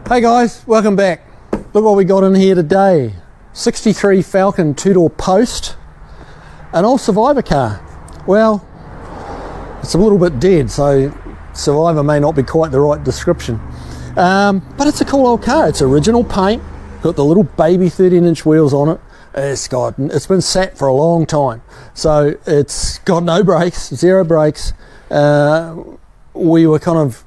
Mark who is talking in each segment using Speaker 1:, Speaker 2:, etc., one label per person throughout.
Speaker 1: Hey guys, welcome back. Look what we got in here today. 63 Falcon two-door post, an old Survivor car. Well, it's a little bit dead, so Survivor may not be quite the right description. But it's a cool old car. It's original paint, got the little baby 13-inch wheels on it. It's been sat for a long time, so it's got no brakes, zero brakes. We were kind of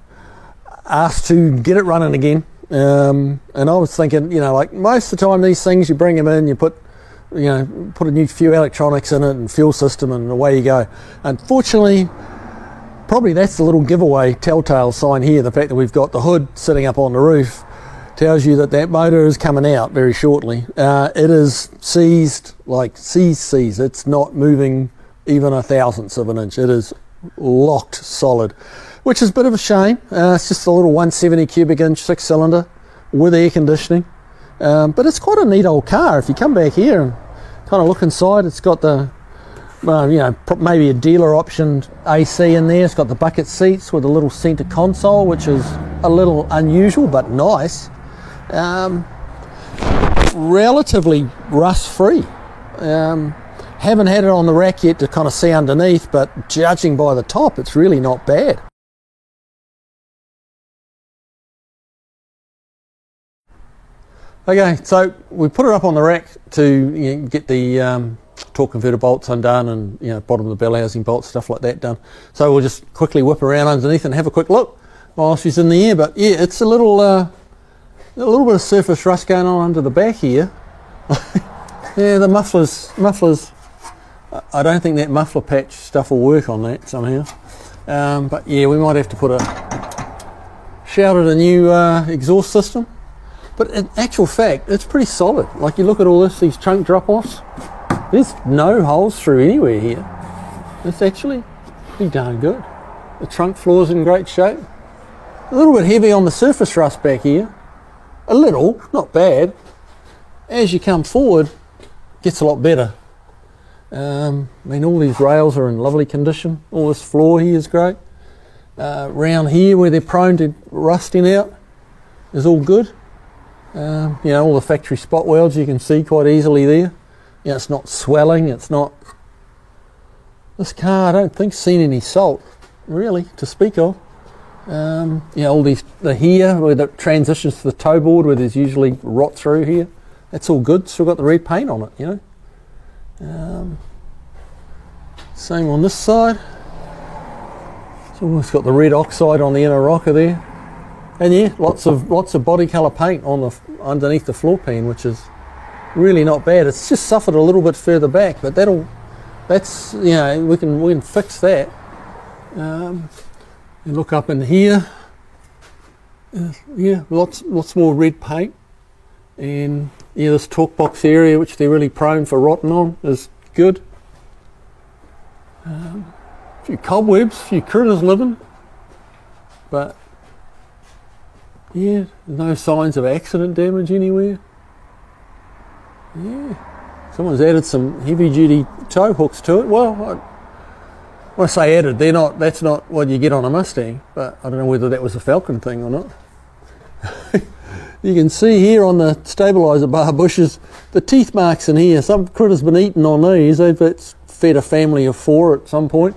Speaker 1: asked to get it running again. And I was thinking, you know, like most of the time these things, you bring them in, you put a new few electronics in it and fuel system, and away you go. Unfortunately, probably that's the little giveaway telltale sign here. The fact that we've got the hood sitting up on the roof tells you that that motor is coming out very shortly. It is seized, like seized. It's not moving even a thousandth of an inch. It is locked solid, which is a bit of a shame. It's just a little 170 cubic inch 6-cylinder with air conditioning, but it's quite a neat old car. If you come back here and kind of look inside, it's got the maybe a dealer optioned AC in there. It's got the bucket seats with a little centre console, which is a little unusual but nice. Relatively rust free. Haven't had it on the rack yet to kind of see underneath, but judging by the top, it's really not bad. Okay, so we put it up on the rack to get the torque converter bolts undone and bottom of the bell housing bolts, stuff like that done. So we'll just quickly whip around underneath and have a quick look while she's in the air. But yeah, it's a little bit of surface rust going on under the back here. Yeah, the mufflers. I don't think that muffler patch stuff will work on that somehow. But yeah, we might have to shout at a new exhaust system. But in actual fact, it's pretty solid. Like you look at all these trunk drop-offs, there's no holes through anywhere here. It's actually pretty darn good. The trunk floor's in great shape. A little bit heavy on the surface rust back here. A little, not bad. As you come forward, it gets a lot better. I mean, all these rails are in lovely condition. All this floor here is great. Round here where they're prone to rusting out is all good. All the factory spot welds you can see quite easily there. It's not swelling, it's not... This car, I don't think, seen any salt, really, to speak of. All the here, where the transitions to the toe board, where there's usually rot through here, that's all good. Still got the red paint on it, Same on this side. It's almost got the red oxide on the inner rocker there. And yeah, lots of body colour paint on underneath the floor pan, which is really not bad. It's just suffered a little bit further back, but we can fix that. You look up in here. Lots more red paint, and yeah, this torque box area, which they're really prone for rotting on, is good. A few cobwebs, a few critters living, but yeah, no signs of accident damage anywhere. Yeah, someone's added some heavy-duty tow hooks to it. Well, when I say added, that's not what you get on a Mustang, but I don't know whether that was a Falcon thing or not. You can see here on the stabiliser bar bushes, the teeth marks in here. Some critter's been eating on these. They've fed a family of 4 at some point.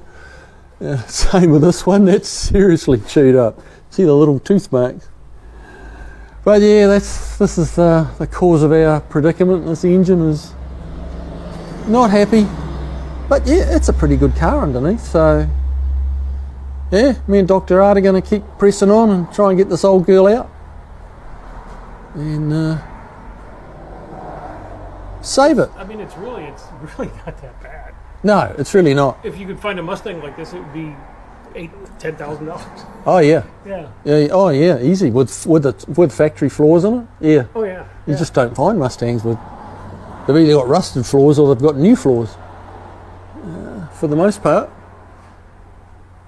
Speaker 1: Same with this one, that's seriously chewed up. See the little tooth marks. But yeah, this is the cause of our predicament. This engine is not happy, but yeah, it's a pretty good car underneath. So yeah, me and Dr. Art are going to keep pressing on and try and get this old girl out and save it.
Speaker 2: I mean, it's really not that bad.
Speaker 1: No, it's really not.
Speaker 2: If you could find a Mustang like this, it would be $10,000.
Speaker 1: Oh yeah.
Speaker 2: Yeah.
Speaker 1: Yeah. Oh yeah. Easy with factory floors in it. Yeah.
Speaker 2: Oh yeah.
Speaker 1: You just don't find Mustangs with. They've either got rusted floors or they've got new floors. For the most part.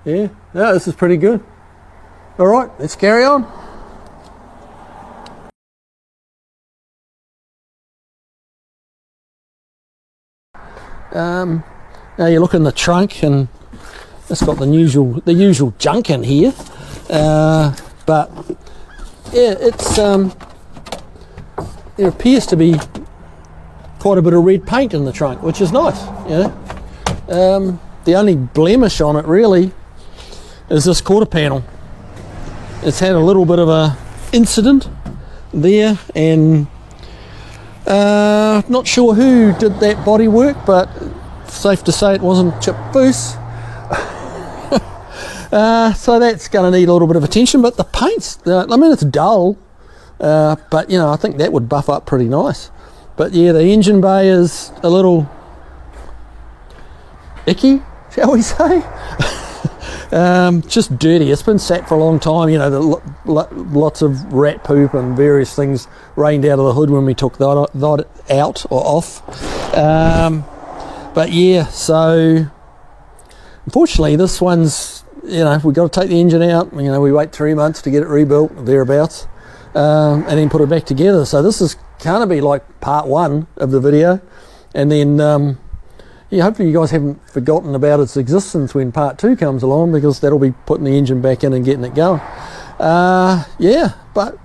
Speaker 1: Yeah. No, this is pretty good. All right, let's carry on. Now you look in the trunk and it's got the usual junk in here, but yeah, it's there appears to be quite a bit of red paint in the trunk, which is nice. You know, the only blemish on it really is this quarter panel. It's had a little bit of a incident there, and not sure who did that body work, but safe to say it wasn't Chip Boos. So that's going to need a little bit of attention, but the paint's, I mean, it's dull, but you know, I think that would buff up pretty nice. But yeah, the engine bay is a little icky, shall we say? Just dirty. It's been sat for a long time. You know, lots of rat poop and various things rained out of the hood when we took that out or off. But yeah, so unfortunately this one's, you know, we've got to take the engine out. You know, we wait 3 months to get it rebuilt, thereabouts, and then put it back together. So this is going to be like part one of the video, and then yeah, hopefully you guys haven't forgotten about its existence when part two comes along, because that'll be putting the engine back in and getting it going. Yeah, but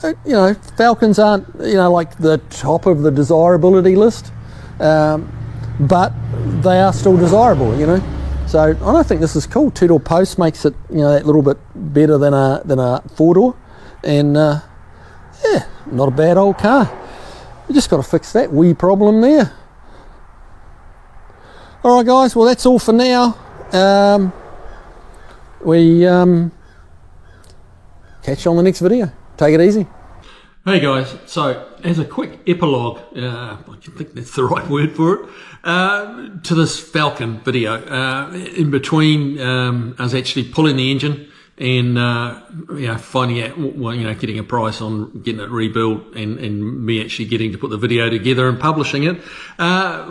Speaker 1: you know, Falcons aren't, you know, like the top of the desirability list, but they are still desirable, you know. So I don't think this is cool. Two-door post makes it, you know, that little bit better than a four-door, and yeah, not a bad old car. You just got to fix that wee problem there. All right, guys. Well, that's all for now. We catch you on the next video. Take it easy. Hey guys, so as a quick epilogue, I think that's the right word for it, to this Falcon video, in between us actually pulling the engine and you know, finding out, well, you know, getting a price on getting it rebuilt, and me actually getting to put the video together and publishing it,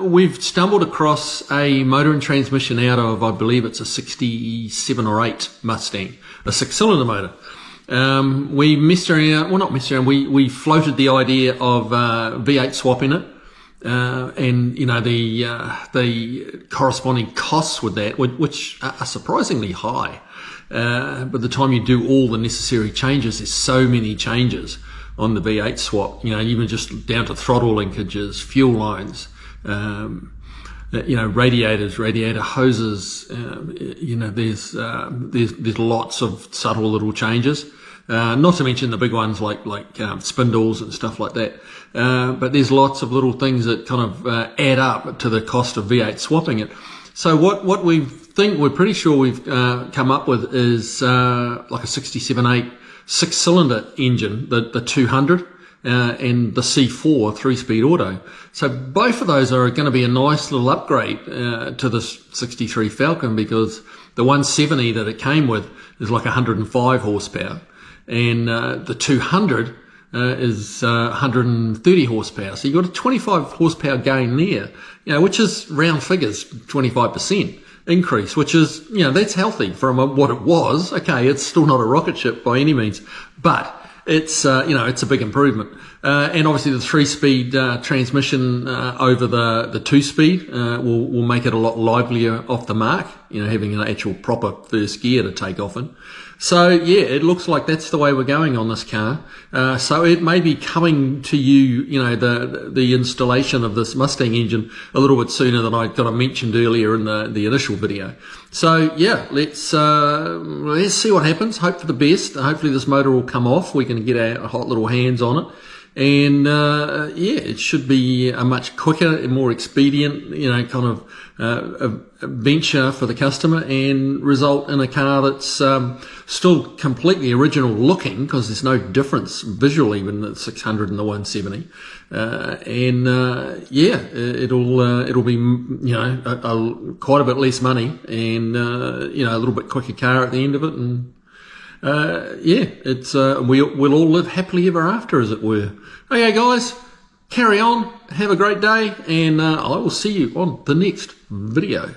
Speaker 1: we've stumbled across a motor and transmission out of, I believe it's a 67 or 8 Mustang, a 6-cylinder motor. We messed around, well, not messed around, we floated the idea of V8 swap in it, and you know, the corresponding costs with that, which are surprisingly high. By the time you do all the necessary changes, there's so many changes on the V8 swap, you know, even just down to throttle linkages, fuel lines, you know, radiators, radiator hoses, you know, there's lots of subtle little changes. Not to mention the big ones like spindles and stuff like that. But there's lots of little things that kind of add up to the cost of V8 swapping it. So what we're pretty sure we've come up with is like a 67.8 6-cylinder engine, the 200, and the C4 3-speed auto. So both of those are going to be a nice little upgrade to the 63 Falcon, because the 170 that it came with is like 105 horsepower. And the 200 is 130 horsepower. So you've got a 25 horsepower gain there, you know, which is round figures, 25% increase, which is, you know, that's healthy from what it was. Okay, it's still not a rocket ship by any means, but it's, you know, it's a big improvement. And obviously the 3-speed transmission over the 2-speed will make it a lot livelier off the mark, you know, having an actual proper first gear to take off in. So yeah, it looks like that's the way we're going on this car. So it may be coming to you, you know, the installation of this Mustang engine a little bit sooner than I mentioned earlier in the initial video. So yeah, let's see what happens. Hope for the best. Hopefully this motor will come off. We can get our hot little hands on it. And yeah, it should be a much quicker and more expedient, you know, kind of a venture for the customer, and result in a car that's still completely original looking, because there's no difference visually in the 600 and the 170. And yeah, it'll be, you know, quite a bit less money, and you know, a little bit quicker car at the end of it. And yeah, it's we'll all live happily ever after, as it were. Okay, guys, carry on. Have a great day, and I will see you on the next video.